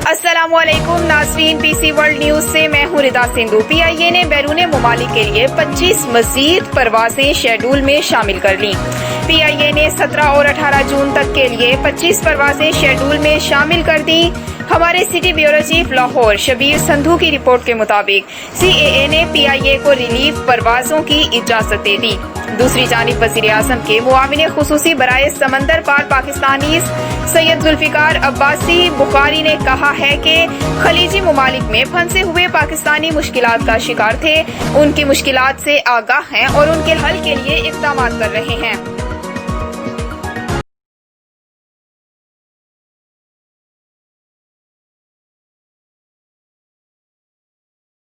अस्सलामुअलैकुम नाज़रीन, PC world news से मैं हूँ रिदा सिंधु। PIA ने बैरून मुमालिक के लिए 25 मजीद परवाजें शेड्यूल में शामिल कर ली। PIA ने 17 और 18 जून तक के लिए 25 परवाजें शेड्यूल में शामिल कर दी। हमारे city bureau chief Lahore Shabbir Sandhu की रिपोर्ट के मुताबिक CAA ने PIA को रिलीफ परवाजों की इजाजत दे दी। दूसरी जानिब वज़ीर आज़म के मुआविन खुसूसी बराए समंदर पार पाकिस्तानी सैयद जुल्फिकार अब्बासी बुखारी ने कहा है कि खलीजी मुमालिक में फंसे हुए पाकिस्तानी मुश्किलात का शिकार थे, उनकी मुश्किलात से आगाह हैं और उनके हल के लिए इक़दाम कर रहे हैं।